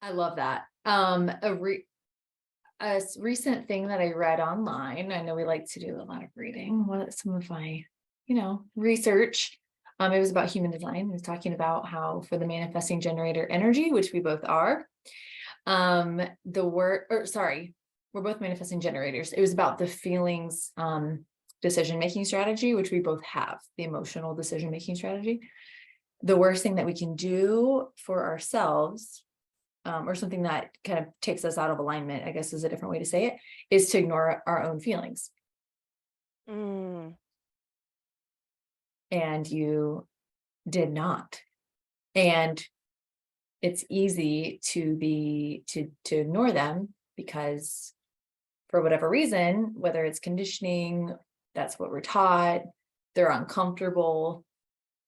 I love that. Recent thing that I read online. I know we like to do a lot of reading. Some of my, research. It was about human design. It was talking about how for the manifesting generator energy, which we both are, we're both manifesting generators. It was about the feelings, decision-making strategy, which we both have, the emotional decision-making strategy. The worst thing that we can do for ourselves, or something that kind of takes us out of alignment, I guess is a different way to say it, is to ignore our own feelings. Mm. And you did not. And it's easy to ignore them because for whatever reason, whether it's conditioning, that's what we're taught, they're uncomfortable.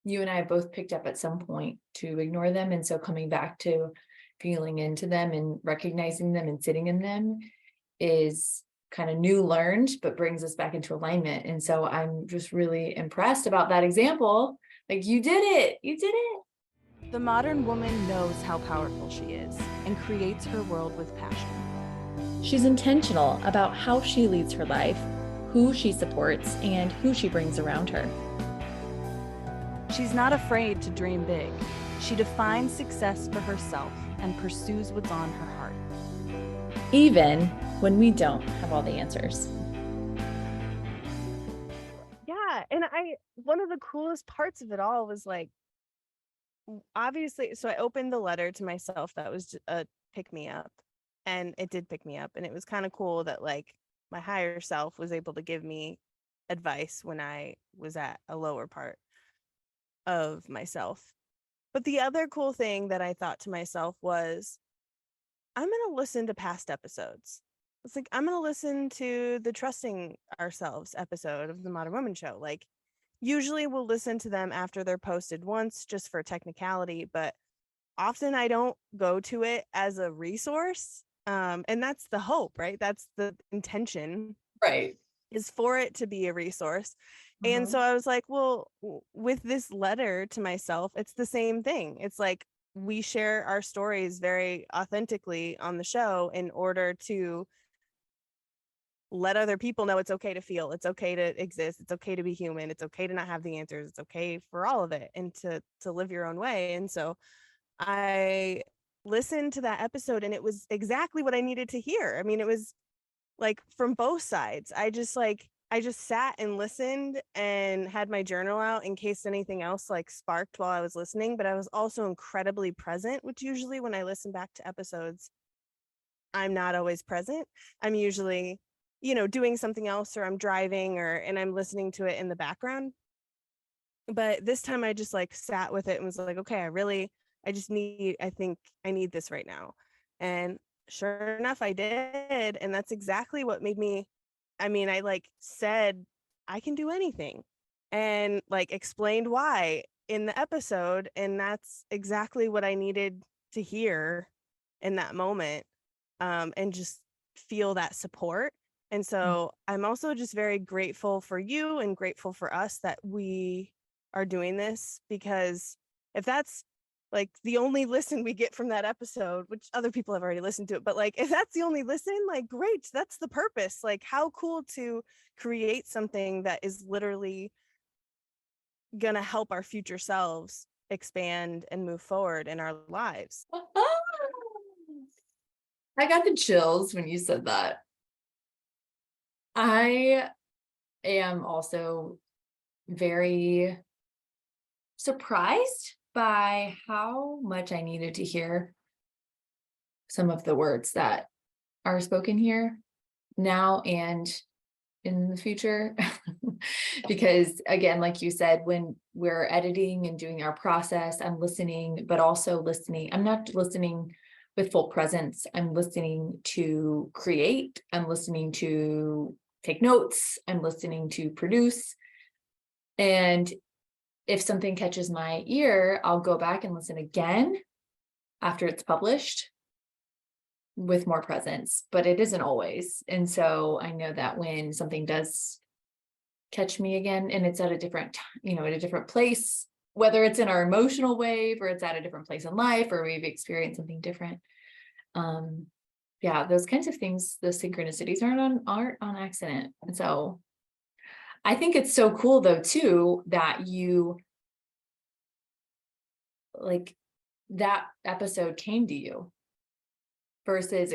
You and I have both picked up at some point to ignore them. And so coming back to feeling into them and recognizing them and sitting in them is kind of new learned, but brings us back into alignment. And so I'm just really impressed about that example. Like, you did it. You did it. The modern woman knows how powerful she is and creates her world with passion. She's intentional about how she leads her life, who she supports, and who she brings around her. She's not afraid to dream big. She defines success for herself and pursues what's on her heart. Even when we don't have all the answers. Yeah, and one of the coolest parts of it all was like, obviously, so I opened the letter to myself that was a pick me up, and it did pick me up, and it was kind of cool that like my higher self was able to give me advice when I was at a lower part of myself. But the other cool thing that I thought to myself was, I'm going to listen to past episodes. It's like, I'm going to listen to the Trusting Ourselves episode of the Modern Woman Show. Like, usually we'll listen to them after they're posted once just for technicality, but often I don't go to it as a resource. And that's the hope, right? That's the intention. Right. Is for it to be a resource. And so I was like, well, with this letter to myself, it's the same thing. It's like we share our stories very authentically on the show in order to let other people know it's okay to feel, it's okay to exist, it's okay to be human, it's okay to not have the answers, it's okay for all of it, and to live your own way. And so I listened to that episode, and it was exactly what I needed to hear. I mean, it was like from both sides. I just sat and listened and had my journal out in case anything else like sparked while I was listening, but I was also incredibly present, which usually when I listen back to episodes, I'm not always present. I'm usually, doing something else, or I'm driving, and I'm listening to it in the background. But this time I just like sat with it and was like, okay, I think I need this right now. And sure enough, I did. And that's exactly what made me, I like said, I can do anything, and like explained why in the episode. And that's exactly what I needed to hear in that moment, and just feel that support. And so I'm also just very grateful for you and grateful for us that we are doing this, because if that's like the only listen we get from that episode, which other people have already listened to it, but like if that's the only listen, like great, that's the purpose. Like how cool to create something that is literally gonna help our future selves expand and move forward in our lives. I got the chills when you said that. I am also very surprised by how much I needed to hear some of the words that are spoken here now and in the future. Because again, like you said, when we're editing and doing our process, I'm listening, but also listening. I'm not listening with full presence. I'm listening to create. I'm listening to take notes. I'm listening to produce. And if something catches my ear, I'll go back and listen again after it's published with more presence, but it isn't always. And so I know that when something does catch me again, and it's at a different, at a different place, whether it's in our emotional wave or it's at a different place in life, or we've experienced something different, Yeah, those kinds of things, those synchronicities aren't on accident. And so I think it's so cool though, too, that you like that episode came to you versus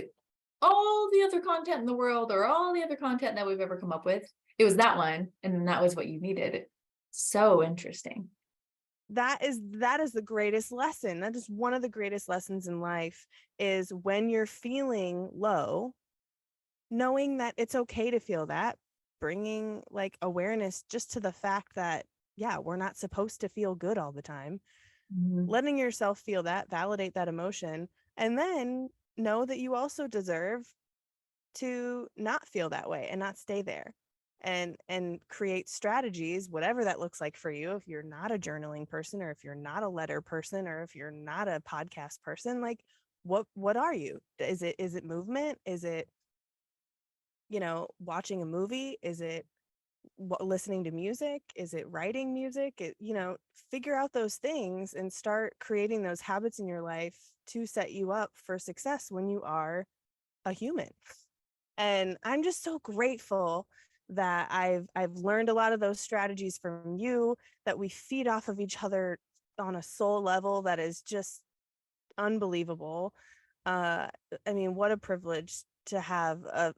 all the other content in the world or all the other content that we've ever come up with. It was that one, and then that was what you needed. So interesting. That is the greatest lesson. That is one of the greatest lessons in life, is when you're feeling low, knowing that it's okay to feel that, bringing like awareness just to the fact that, yeah, we're not supposed to feel good all the time. Letting yourself feel that, validate that emotion, and then know that you also deserve to not feel that way and not stay there, and create strategies, whatever that looks like for you. If you're not a journaling person, or if you're not a letter person, or if you're not a podcast person, like what are you? Is it movement? Is it, watching a movie? Is it listening to music? Is it writing music? Figure out those things and start creating those habits in your life to set you up for success when you are a human. And I'm just so grateful that I've learned a lot of those strategies from you, that we feed off of each other on a soul level that is just unbelievable. I mean, what a privilege to have a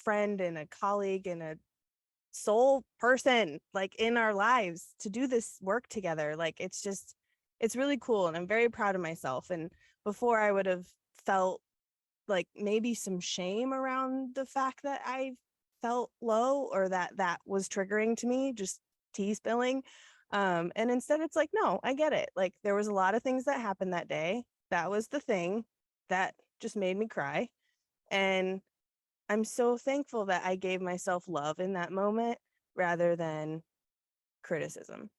friend and a colleague and a soul person like in our lives to do this work together. Like, it's really cool, and I'm very proud of myself. And before, I would have felt like maybe some shame around the fact that I felt low, or that was triggering to me, just tea spilling. And instead it's like, no, I get it. Like, there was a lot of things that happened that day. That was the thing that just made me cry. And I'm so thankful that I gave myself love in that moment rather than criticism.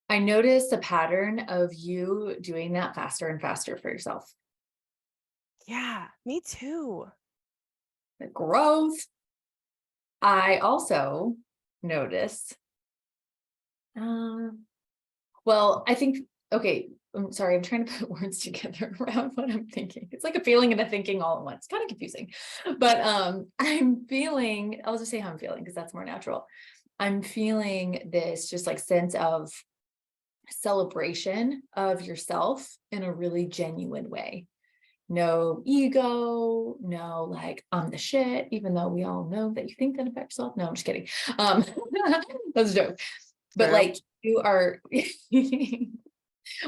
I noticed a pattern of you doing that faster and faster for yourself. Yeah, me too. The growth. I also noticed, well, I think, okay, I'm sorry, I'm trying to put words together around what I'm thinking. It's like a feeling and a thinking all at once. Kind of confusing. But I'm feeling, I'll just say how I'm feeling because that's more natural. I'm feeling this just like sense of celebration of yourself in a really genuine way. No ego, no like I'm the shit, even though we all know that you think that about yourself. No, I'm just kidding. That's a joke. But True. like you are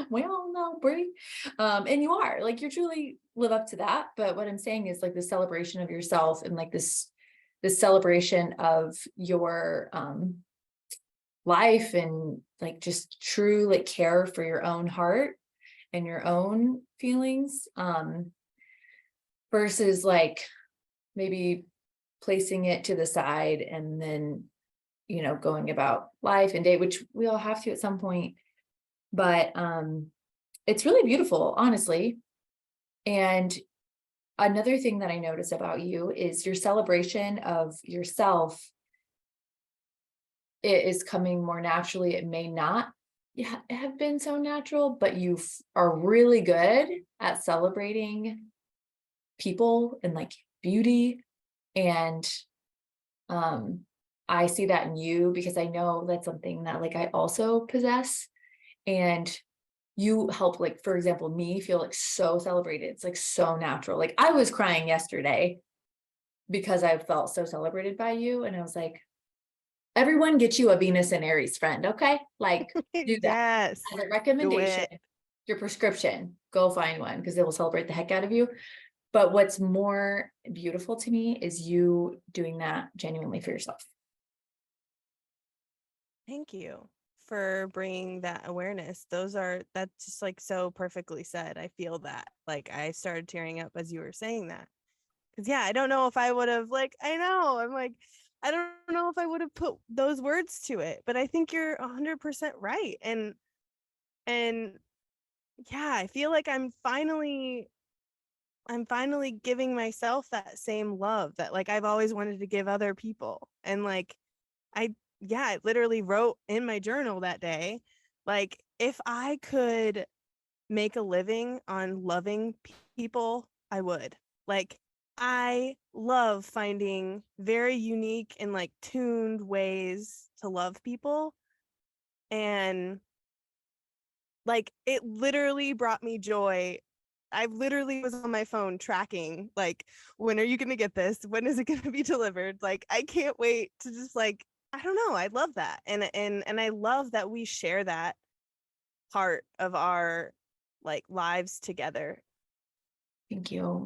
we all know, Bri. And you are like, you truly live up to that. But what I'm saying is like the celebration of yourself, and like this celebration of your life, and like just true like care for your own heart and your own feelings, versus like maybe placing it to the side and then going about life and day, which we all have to at some point. But it's really beautiful, honestly. And another thing that I notice about you is your celebration of yourself. It is coming more naturally. It may not have been so natural, but you are really good at celebrating people and like beauty. And I see that in you because I know that's something that like I also possess. And you help, like, for example, me feel like so celebrated. It's like so natural. Like I was crying yesterday because I felt so celebrated by you. And I was like, everyone get you a Venus and Aries friend. Okay. Like do that Yes, as a do recommendation, it. your prescription, go find one because it will celebrate the heck out of you. But what's more beautiful to me is you doing that genuinely for yourself. Thank you for bringing that awareness. That's just like so perfectly said. I feel that. Like, I started tearing up as you were saying that. Cause yeah, I don't know if I would have, like, I know, I'm like, I don't know if I would have put those words to it, but I think you're 100% right. And yeah, I feel like I'm finally giving myself that same love that like I've always wanted to give other people. And like, I literally wrote in my journal that day, like, if I could make a living on loving people, I would. Like, I love finding very unique and like tuned ways to love people. And like, it literally brought me joy. I literally was on my phone tracking, like, when are you going to get this? When is it going to be delivered? Like, I can't wait to just like, I don't know. I love that. And I love that we share that part of our like lives together. Thank you.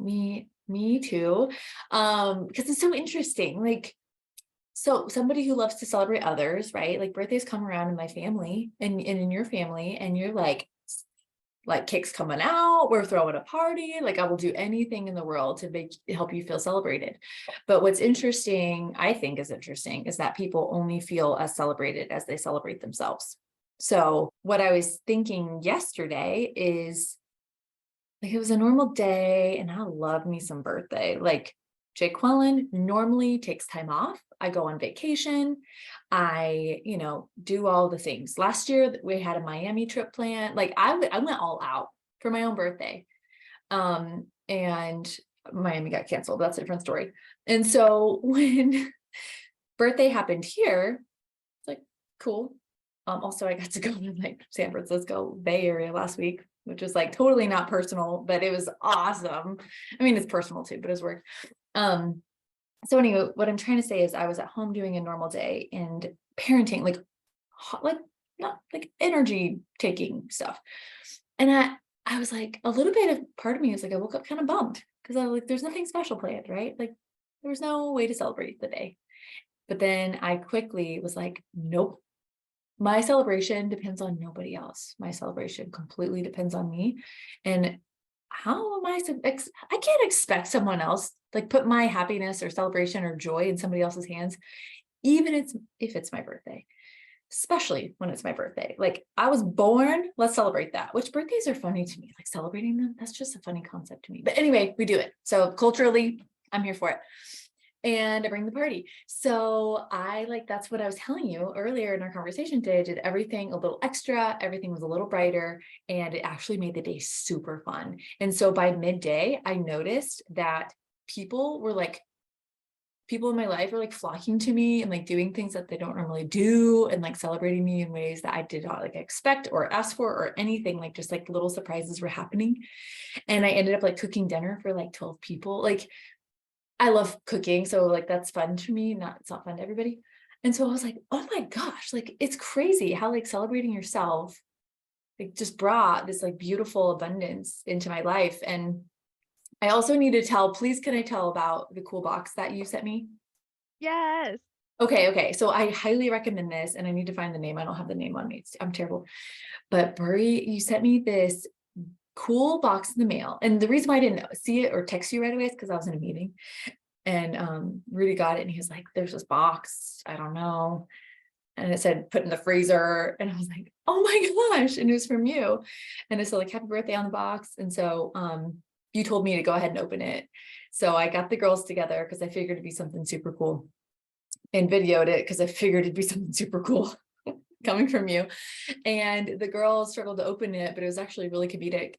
Me too. Because it's so interesting. Like, so somebody who loves to celebrate others, right? Like birthdays come around in my family and in your family, and you're like cake's coming out, we're throwing a party. Like I will do anything in the world to help you feel celebrated. But what's interesting, I think is interesting, is that people only feel as celebrated as they celebrate themselves. So what I was thinking yesterday is, like, it was a normal day and I love me some birthday. Like Jacqueline normally takes time off. I go on vacation. I, do all the things. Last year we had a Miami trip planned. Like I went all out for my own birthday. And Miami got canceled. That's a different story. And so when birthday happened here, it's like, cool. Also I got to go to like San Francisco Bay Area last week, which was like totally not personal, but it was awesome. I mean, it's personal too, but it's work. So anyway, what I'm trying to say is I was at home doing a normal day and parenting, like not like energy taking stuff. And I was like, a little bit of part of me was like, I woke up kind of bummed because I was like, there's nothing special planned, right? Like there was no way to celebrate the day. But then I quickly was like, nope. My celebration depends on nobody else. My celebration completely depends on me. And how am I can't expect someone else, like put my happiness or celebration or joy in somebody else's hands, even if it's my birthday, especially when it's my birthday. Like I was born, let's celebrate that, which birthdays are funny to me, like celebrating them. That's just a funny concept to me. But anyway, we do it. So culturally, I'm here for it. And I bring the party. So that's what I was telling you earlier in our conversation today. I did everything a little extra, everything was a little brighter, and it actually made the day super fun. And so by midday, I noticed that people in my life were like flocking to me and like doing things that they don't normally do and like celebrating me in ways that I did not like expect or ask for or anything. Like just like little surprises were happening. And I ended up like cooking dinner for like 12 people. Like I love cooking. So like, that's fun to me. It's not fun to everybody. And so I was like, oh my gosh, like it's crazy how like celebrating yourself, like just brought this like beautiful abundance into my life. And I also need to please, can I tell about the cool box that you sent me? Yes. Okay. So I highly recommend this, and I need to find the name. I don't have the name on me. I'm terrible. But Bri, you sent me this cool box in the mail. And the reason why I didn't see it or text you right away is because I was in a meeting. And Rudy got it and he was like, there's this box, I don't know. And it said, put in the freezer. And I was like, oh my gosh. And it was from you. And it said like, happy birthday on the box. And so you told me to go ahead and open it. So I got the girls together because I figured it'd be something super cool, and videoed it because I figured it'd be something super cool coming from you. And the girls struggled to open it, but it was actually really comedic.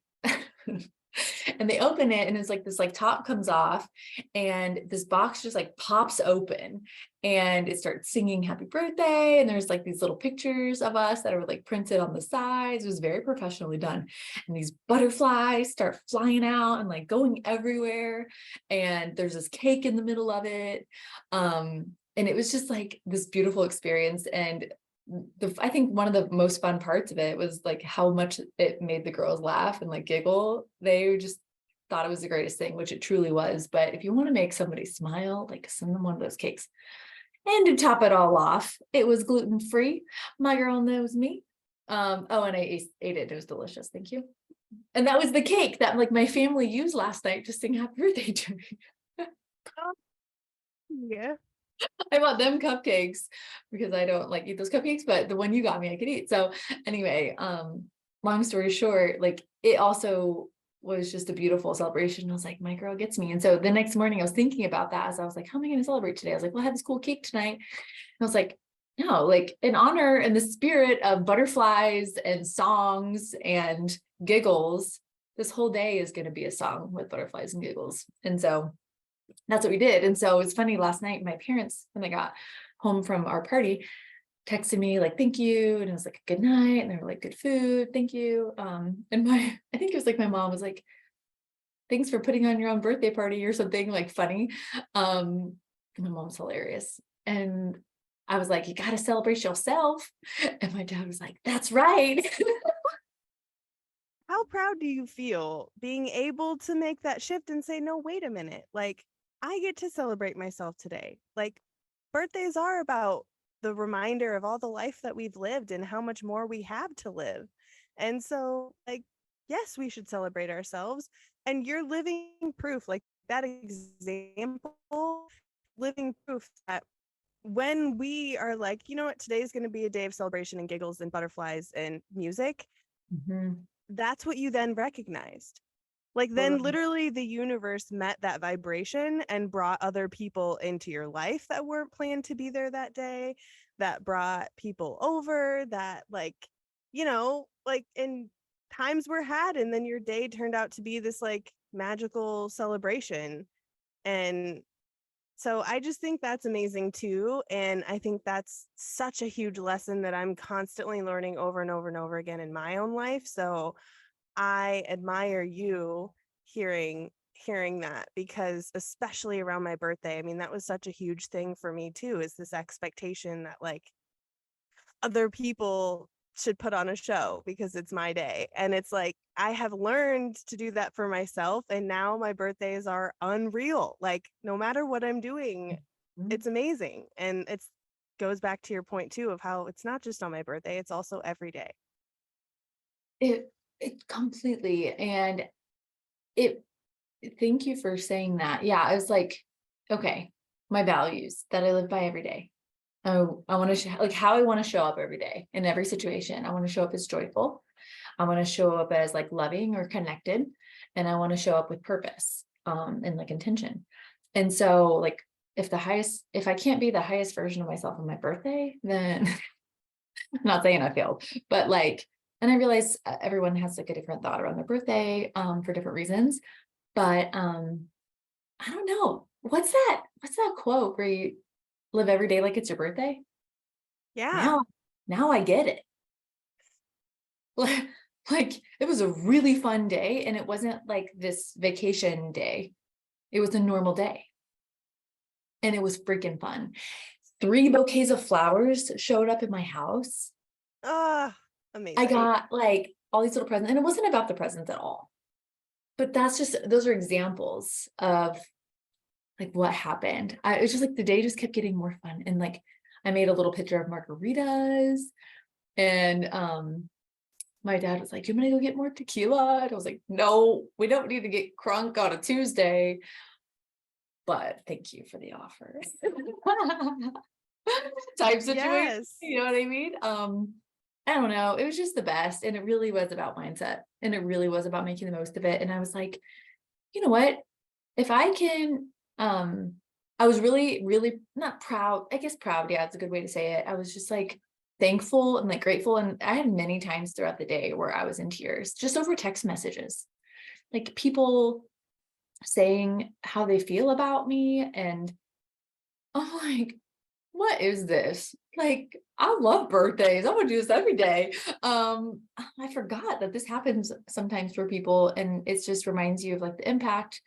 And they open it and it's like this like top comes off and this box just like pops open and it starts singing happy birthday. And there's like these little pictures of us that are like printed on the sides. It was very professionally done. And these butterflies start flying out and like going everywhere. And there's this cake in the middle of it. And it was just like this beautiful experience. And I think one of the most fun parts of it was like how much it made the girls laugh and like giggle. They just thought it was the greatest thing, which it truly was. But if you want to make somebody smile, like send them one of those cakes. And to top it all off, it was gluten-free. My girl knows me. And I ate it. It was delicious. Thank you. And that was the cake that like my family used last night to sing happy birthday to me. Yeah. I bought them cupcakes because I don't like eat those cupcakes, but the one you got me, I could eat. So anyway, long story short, like it also was just a beautiful celebration. I was like, my girl gets me. And so the next morning I was thinking about that as I was like, how am I going to celebrate today? I was like, well, I have this cool cake tonight. And I was like, no, like in honor and the spirit of butterflies and songs and giggles. This whole day is going to be a song with butterflies and giggles. And so that's what we did. And so it's funny, last night, my parents, when they got home from our party, texted me like, thank you. And it was like a good night. And they were like, good food. Thank you. And I think it was like, my mom was like, thanks for putting on your own birthday party or something like funny. My mom's hilarious. And I was like, you got to celebrate yourself. And my dad was like, that's right. How proud do you feel being able to make that shift and say, no, wait a minute, like I get to celebrate myself today. Like birthdays are about the reminder of all the life that we've lived and how much more we have to live. And so like, yes, we should celebrate ourselves. And you're living proof, like that example, living proof that when we are like, you know what, today's going to be a day of celebration and giggles and butterflies and music, that's what you then recognized. Like then literally the universe met that vibration and brought other people into your life that weren't planned to be there that day, that brought people over, that like, you know, like and times were had, and then your day turned out to be this like magical celebration. And so I just think that's amazing too. And I think that's such a huge lesson that I'm constantly learning over and over and over again in my own life. So I admire you hearing that, because especially around my birthday, I mean, that was such a huge thing for me too, is this expectation that like other people should put on a show because it's my day. And it's like, I have learned to do that for myself. And now my birthdays are unreal. Like no matter what I'm doing, it's amazing. And it's goes back to your point too, of how it's not just on my birthday, it's also every day. It completely. And it, thank you for saying that. Yeah. I was like, okay, my values that I live by every day. Oh, I want to like how I want to show up every day in every situation. I want to show up as joyful. I want to show up as like loving or connected. And I want to show up with purpose, and like intention. And so like, if I can't be the highest version of myself on my birthday, then I'm not saying I failed, but like, and I realize everyone has like a different thought around their birthday, for different reasons, but, I don't know. What's that quote where you live every day like it's your birthday? Yeah. Now I get it. Like it was a really fun day, and it wasn't like this vacation day. It was a normal day. And it was freaking fun. 3 bouquets of flowers showed up in my house. Ah, I amazing. got like all these little presents, and it wasn't about the presents at all. But those are examples of like what happened. It was just like the day just kept getting more fun. And like I made a little picture of margaritas, and my dad was like, "You want to go get more tequila?" And I was like, "No, we don't need to get crunk on a Tuesday, but thank you for the offer." Type situation, Yes. you know what I mean? I don't know. It was just the best. And it really was about mindset, and it really was about making the most of it. And I was like, you know what? If I can, I was really, really not proud, I guess proud. Yeah, it's a good way to say it. I was just like thankful and like grateful. And I had many times throughout the day where I was in tears just over text messages, like people saying how they feel about me. And I'm like, what is this? Like, I love birthdays. I want to do this every day. I forgot that this happens sometimes for people, and it just reminds you of like the impact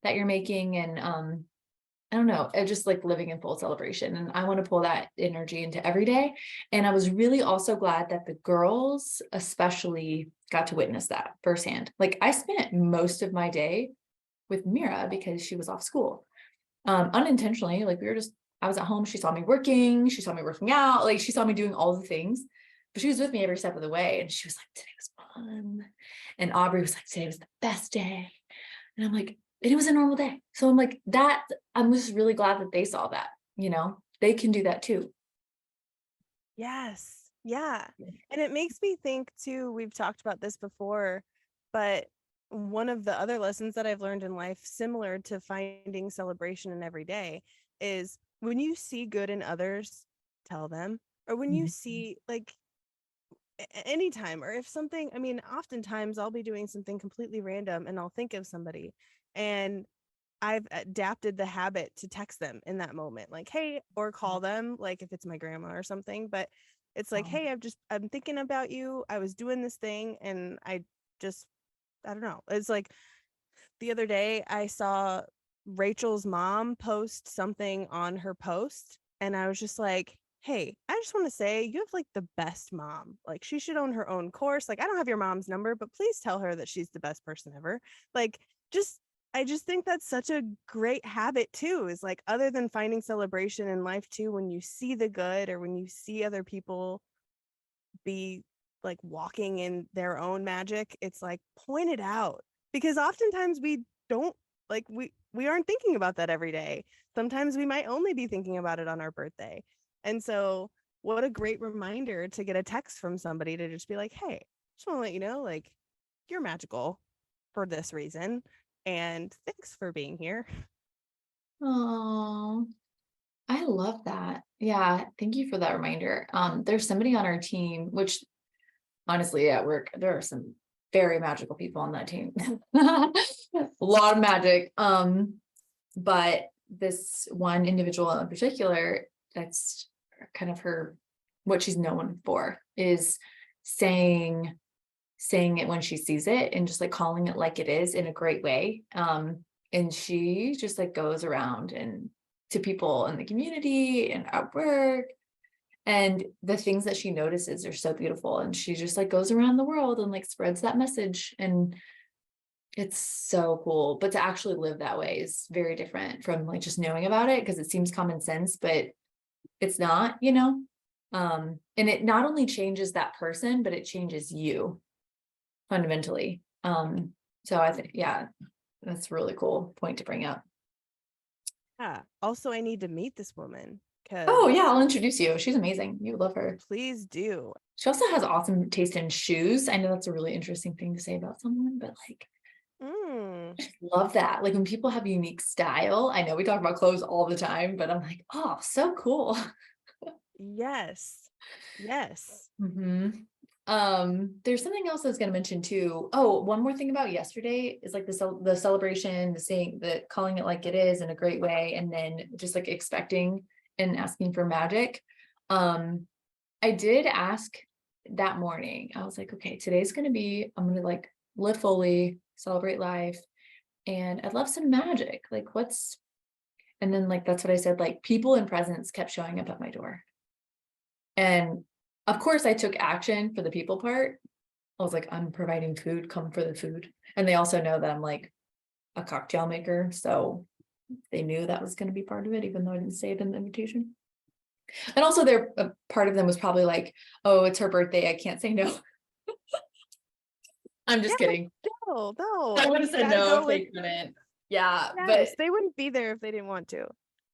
that you're making. And I don't know, just like living in full celebration. And I want to pull that energy into every day. And I was really also glad that the girls especially got to witness that firsthand. Like I spent most of my day with Mira because she was off school, unintentionally. Like I was at home. She saw me working. She saw me working out. Like she saw me doing all the things, but she was with me every step of the way. And she was like, today was fun. And Aubrey was like, today was the best day. And I'm like, and it was a normal day. So I'm like, I'm just really glad that they saw that, they can do that too. Yes. Yeah. And it makes me think too, we've talked about this before, but one of the other lessons that I've learned in life, similar to finding celebration in every day, is when you see good in others, tell them. Or when you see like anytime, or if something, I mean, oftentimes I'll be doing something completely random and I'll think of somebody, and I've adapted the habit to text them in that moment, like, hey, or call them, like if it's my grandma or something. But it's like, hey, I'm thinking about you. I was doing this thing and I don't know. It's like the other day I saw Rachel's mom post something on her post, and I was just like, hey, I just want to say you have like the best mom. Like, she should own her own course. Like, I don't have your mom's number, but please tell her that she's the best person ever. Like, just I just think that's such a great habit too, is like, other than finding celebration in life too, when you see the good or when you see other people be like walking in their own magic, it's like, point it out, because oftentimes we don't, like, we aren't thinking about that every day. Sometimes we might only be thinking about it on our birthday. And so what a great reminder to get a text from somebody to just be like, hey, just want to let you know, like, you're magical for this reason, and thanks for being here. Oh, I love that. Yeah, thank you for that reminder. There's somebody on our team, which honestly at work, there are some very magical people on that team. A lot of magic. But this one individual in particular, that's kind of what she's known for, is saying it when she sees it and just like calling it like it is in a great way. And she just like goes around and to people in the community and at work, and the things that she notices are so beautiful, and she just like goes around the world and like spreads that message, and it's so cool. But to actually live that way is very different from like just knowing about it, because it seems common sense, but it's not, and it not only changes that person, but it changes you fundamentally. So I think, yeah, that's a really cool point to bring up. Yeah. Also, I need to meet this woman, Oh yeah, because I'll introduce you. She's amazing. You would love her. please do. She also has awesome taste in shoes. I know that's a really interesting thing to say about someone, but like, I just love that. Like when people have unique style, I know we talk about clothes all the time, but I'm like, oh, so cool. Yes. Yes. There's something else I was going to mention too. Oh, one more thing about yesterday is like the celebration, the calling it like it is in a great way, and then just like expecting and asking for magic. I did ask that morning. I was like, okay, I'm going to like live fully, celebrate life, and I'd love some magic. Like and then like that's what I said, like people and presents kept showing up at my door. And of course I took action for the people part. I was like, I'm providing food, come for the food. And they also know that I'm like a cocktail maker. So they knew that was going to be part of it, even though I didn't say it in the invitation. And also a part of them was probably like, oh, it's her birthday, I can't say no. I'm just kidding. No. I would have said no if with, they couldn't. Yeah, yes, they wouldn't be there if they didn't want to.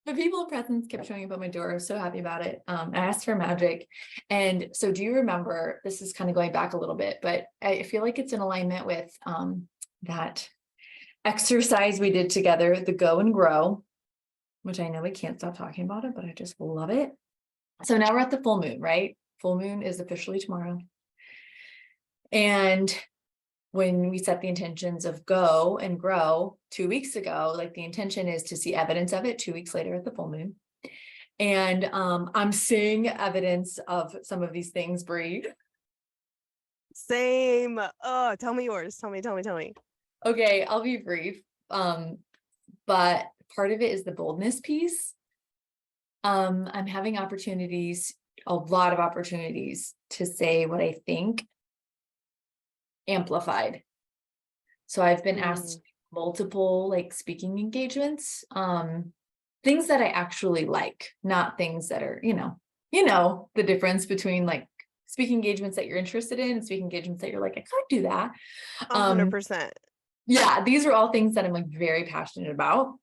but people and presents kept showing up at my door. I was so happy about it. I asked for magic. And so do you remember, this is kind of going back a little bit, but I feel like it's in alignment with that exercise we did together, the Go and Grow, which I know we can't stop talking about it, but I just love it. So now we're at the full moon, right? Full moon is officially tomorrow. And when we set the intentions of go and grow 2 weeks ago, like the intention is to see evidence of it 2 weeks later at the full moon. And I'm seeing evidence of some of these things, Bri. Same. Oh, tell me yours. Tell me. Okay, I'll be brief. But part of it is the boldness piece. I'm having a lot of opportunities to say what I think amplified. So I've been asked multiple like speaking engagements, things that I actually like, not things that are, the difference between like speaking engagements that you're interested in and speaking engagements that you're like, I could do that. 100%. Yeah, these are all things that I'm like very passionate about.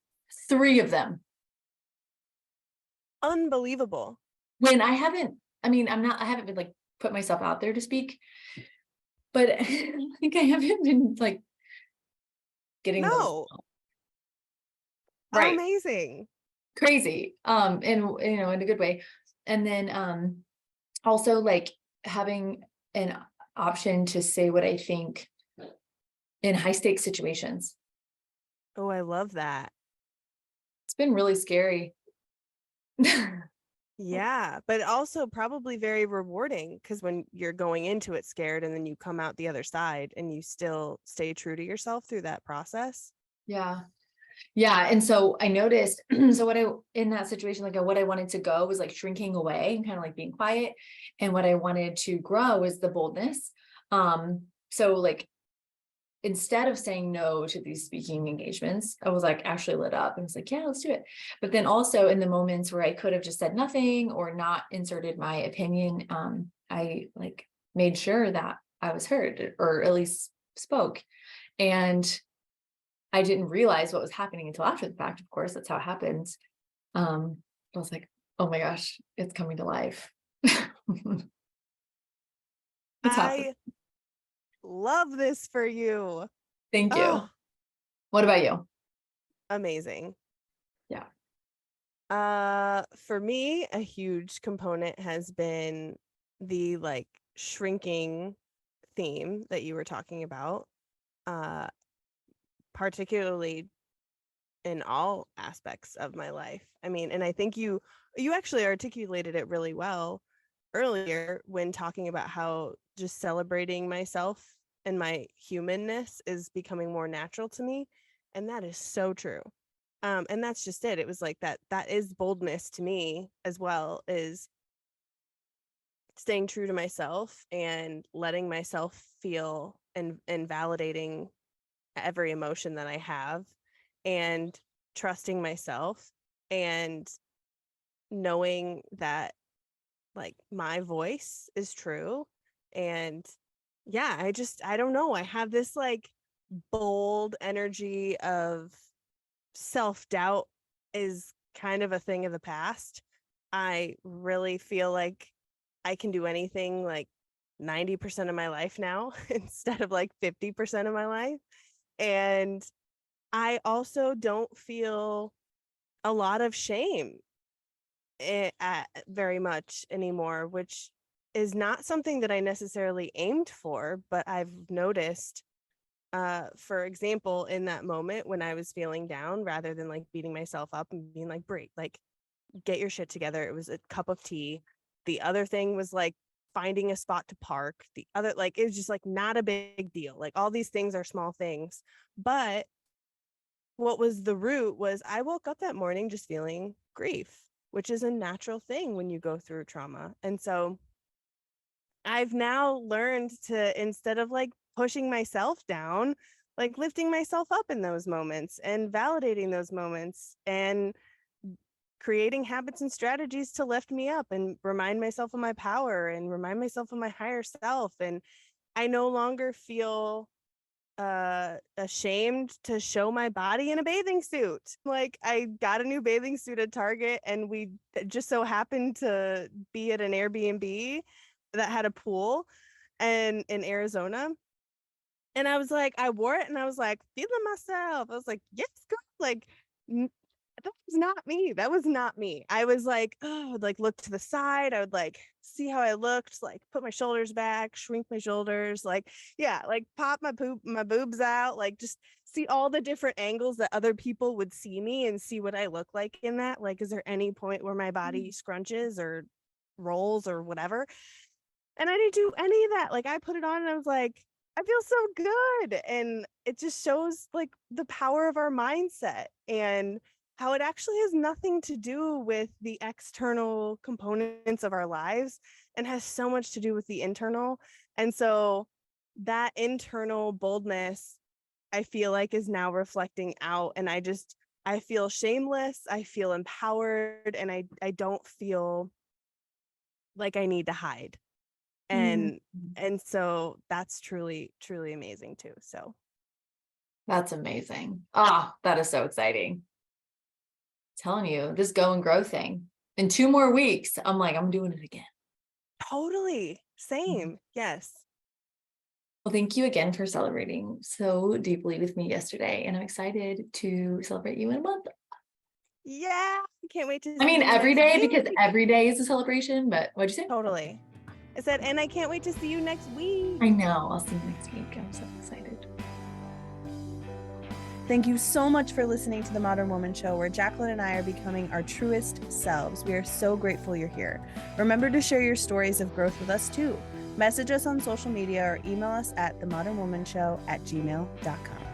3 of them. Unbelievable. When I haven't been like put myself out there to speak, but like I haven't been like getting those. Right. Amazing. Crazy. And in a good way. And then also like having an option to say what I think in high stakes situations. Oh, I love that. It's been really scary. Yeah, but also probably very rewarding, because when you're going into it scared and then you come out the other side and you still stay true to yourself through that process. Yeah. Yeah. And so I noticed, so in that situation, like what I wanted to go was like shrinking away and kind of like being quiet. And what I wanted to grow is the boldness. So like, instead of saying no to these speaking engagements, I was like actually lit up and was like, yeah, let's do it. But then also in the moments where I could have just said nothing or not inserted my opinion, I like made sure that I was heard, or at least spoke. And I didn't realize what was happening until after the fact. Of course, that's how it happens. I was like, oh my gosh, it's coming to life. It's happening. I love this for you. Thank you. Oh, What about you? amazing. Yeah. For me, a huge component has been the like shrinking theme that you were talking about, particularly in all aspects of my life. I mean, and I think you actually articulated it really well earlier when talking about how just celebrating myself and my humanness is becoming more natural to me, and that is so true. And that's just it. It was like that is boldness to me as well, is staying true to myself and letting myself feel and validating every emotion that I have, and trusting myself, and knowing that like my voice is true. And yeah, I don't know, I have this like bold energy of self-doubt is kind of a thing of the past. I really feel like I can do anything like 90% of my life now instead of like 50% of my life. And I also don't feel a lot of shame very much anymore, which is not something that I necessarily aimed for, but I've noticed, for example, in that moment when I was feeling down, rather than like beating myself up and being like, Bri, like, get your shit together. It was a cup of tea. The other thing was like finding a spot to park. The other, like, it was just like not a big deal. Like, all these things are small things. But what was the root was I woke up that morning just feeling grief, which is a natural thing when you go through trauma. And so I've now learned to, instead of like pushing myself down, like lifting myself up in those moments and validating those moments and creating habits and strategies to lift me up and remind myself of my power and remind myself of my higher self. And I no longer feel ashamed to show my body in a bathing suit. Like, I got a new bathing suit at Target, and we just so happened to be at an Airbnb that had a pool and in Arizona. And I was like, I wore it and I was like feeling myself. I was like, yes, good. Like, that was not me. That was not me. I was like, oh, I would like look to the side. I would like see how I looked, like put my shoulders back, shrink my shoulders, like, yeah, like pop my boobs out, like just see all the different angles that other people would see me and see what I look like in that. Like, is there any point where my body scrunches or rolls or whatever? And I didn't do any of that. Like, I put it on and I was like, I feel so good. And it just shows like the power of our mindset and how it actually has nothing to do with the external components of our lives and has so much to do with the internal. And so that internal boldness, I feel like, is now reflecting out. And I feel shameless. I feel empowered. And I don't feel like I need to hide. Mm. And so that's truly amazing too. So That's amazing. Ah, that is so exciting. Telling you, this go and grow thing. In 2 more weeks, I'm like, I'm doing it again. totally same. Yes. Well, thank you again for celebrating so deeply with me yesterday. And I'm excited to celebrate you in a month. Yeah, I can't wait to I see mean, you every next day, because week. every day is a celebration, but what'd you say? Totally. I said, and I can't wait to see you next week. I know. I'll see you next week. I'm so excited. Thank you so much for listening to The Modern Woman Show, where Jacqueline and I are becoming our truest selves. We are so grateful you're here. Remember to share your stories of growth with us too. Message us on social media or email us at themodernwomanshow@gmail.com.